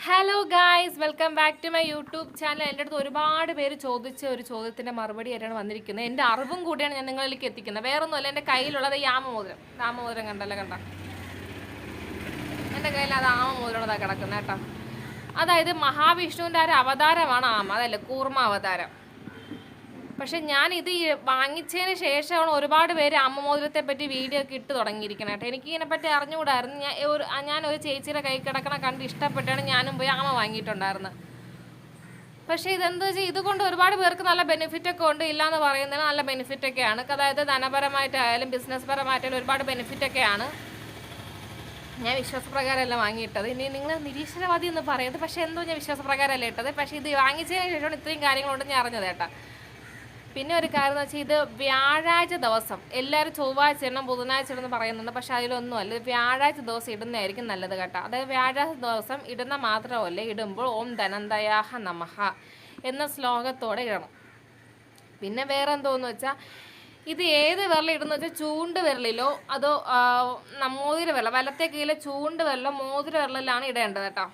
Hello guys, welcome back to my YouTube channel. എൻ്റെ അടുത്ത് ഒരുപാട് പേര് ചോദിച്ച ഒരു ചോദ്യത്തിൻ്റെ മറുപടി ആയിട്ടാണ് വന്നിരിക്കുന്നത്. എൻ്റെ അറിവും കൂടിയാണ് ഞാൻ നിങ്ങളിലേക്ക് എത്തിക്കുന്നത്. വേറൊന്നുമല്ല, എൻ്റെ കയ്യിലുള്ളത് ഈ ആമമോതിരം കണ്ടല്ലോ, എൻ്റെ കയ്യിൽ അത് ആമമോതിരമുള്ളതാണ് കിടക്കുന്നത് കേട്ടോ. അതായത് മഹാവിഷ്ണുവിൻ്റെ ഒരു അവതാരമാണ് ആമ, അതല്ലേ കൂർമ്മ അവതാരം. പക്ഷെ ഞാൻ ഇത് വാങ്ങിച്ചതിന് ശേഷമാണ് ഒരുപാട് പേര് ആമമോതിരത്തെ പറ്റി വീഡിയോ ഒക്കെ ഇട്ട് തുടങ്ങിയിരിക്കണം കേട്ടോ. എനിക്ക് ഇതിനെപ്പറ്റി അറിഞ്ഞുകൂടായിരുന്നു. ഞാൻ ഒരു ചേച്ചിയുടെ കൈ കിടക്കണ കണ്ട് ഇഷ്ടപ്പെട്ടാണ് ഞാനും പോയി ആമ വാങ്ങിയിട്ടുണ്ടായിരുന്നത്. പക്ഷേ ഇതെന്താ വെച്ചാൽ ഇതുകൊണ്ട് ഒരുപാട് പേർക്ക് നല്ല ബെനിഫിറ്റൊക്കെ ഉണ്ട്. ഇല്ലയെന്ന് പറയുന്നതിന് നല്ല ബെനിഫിറ്റൊക്കെയാണ്. അതായത് ധനപരമായിട്ടായാലും ബിസിനസ് പരമായിട്ടായാലും ഒരുപാട് ബെനിഫിറ്റൊക്കെയാണ്. ഞാൻ വിശ്വാസപ്രകാരമല്ല വാങ്ങിയിട്ടത്. ഇനി നിങ്ങൾ നിരീശ്വരവാദി എന്ന് പറയുന്നത്, പക്ഷേ എന്തോ ഞാൻ വിശ്വാസപ്രകാരമല്ല ഇട്ടത്. പക്ഷേ ഇത് വാങ്ങിച്ചതിന് ശേഷമാണ് ഇത്രയും കാര്യങ്ങളുണ്ടെന്ന് ഞാൻ അറിഞ്ഞത് കേട്ടോ. പിന്നെ ഒരു കാര്യം എന്ന് വെച്ചാൽ ഇത് വ്യാഴാഴ്ച ദിവസം, എല്ലാവരും ചൊവ്വാഴ്ച ഇടണം ബുധനാഴ്ച ഇടുന്ന് പറയുന്നുണ്ട്. പക്ഷേ അതിലൊന്നുമല്ല, ഇത് വ്യാഴാഴ്ച ദിവസം ഇടുന്നതായിരിക്കും നല്ലത് കേട്ടോ. അതായത് വ്യാഴാഴ്ച ദിവസം ഇടുന്ന മാത്രമല്ല, ഇടുമ്പോൾ ഓം ധനന്തയാഹ നമഃ എന്ന ശ്ലോകത്തോടെ ഇടണം. പിന്നെ വേറെ എന്തോന്ന് വെച്ചാൽ ഇത് ഏത് വിരലിൽ ഇടുന്ന വെച്ചാൽ ചൂണ്ട് വിരലിലോ അതോ മോതിര വിരലോ, വലത്തെ കീഴിലെ ചൂണ്ട് വിരലോ മോതിര വിരലിലാണ് ഇടേണ്ടത് കേട്ടോ.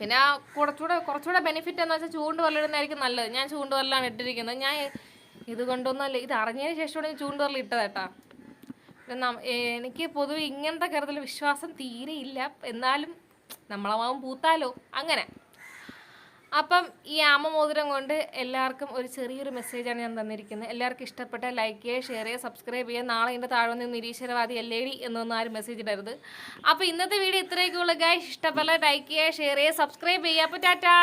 പിന്നെ കുറച്ചുകൂടെ ബെനിഫിറ്റ് എന്ന് വെച്ചാൽ ചൂണ്ട് വിരലിടുന്നതായിരിക്കും നല്ലത്. ഞാൻ ചൂണ്ട് വിരലാണ് ഇട്ടിരിക്കുന്നത്. ഞാൻ ഇതുകൊണ്ടൊന്നുമല്ല, ഇത് അറിഞ്ഞതിന് ശേഷമാണ് ഞാൻ ചൂണ്ട് വിരൽ ഇട്ടത് കേട്ടോ. എനിക്ക് പൊതുവെ ഇങ്ങനത്തെ കാര്യത്തിൽ വിശ്വാസം തീരെ ഇല്ല. എന്നാലും നമ്മളാവും പൂത്താലോ അങ്ങനെ. അപ്പം ഈ ആമമോതിരം കൊണ്ട് എല്ലാവർക്കും ഒരു ചെറിയൊരു മെസ്സേജാണ് ഞാൻ തന്നിരിക്കുന്നത്. എല്ലാവർക്കും ഇഷ്ടപ്പെട്ട ലൈക്ക് ചെയ്യുക, ഷെയർ ചെയ്യുക, സബ്സ്ക്രൈബ് ചെയ്യുക. നാളെ ഇതിൻ്റെ താഴെ നിന്ന് നിരീശ്വരവാദി എല്ലേടി എന്നൊന്നും ആരും മെസ്സേജ് ഇടരുത്. അപ്പോൾ ഇന്നത്തെ വീഡിയോ ഇത്രയൊക്കെ ഉള്ളൂ ഗൈസ്. ഇഷ്ടപ്പെട്ട ലൈക്ക് ചെയ്യുക, ഷെയർ ചെയ്യുക, സബ്സ്ക്രൈബ് ചെയ്യുക. അപ്പോൾ ടാറ്റാ.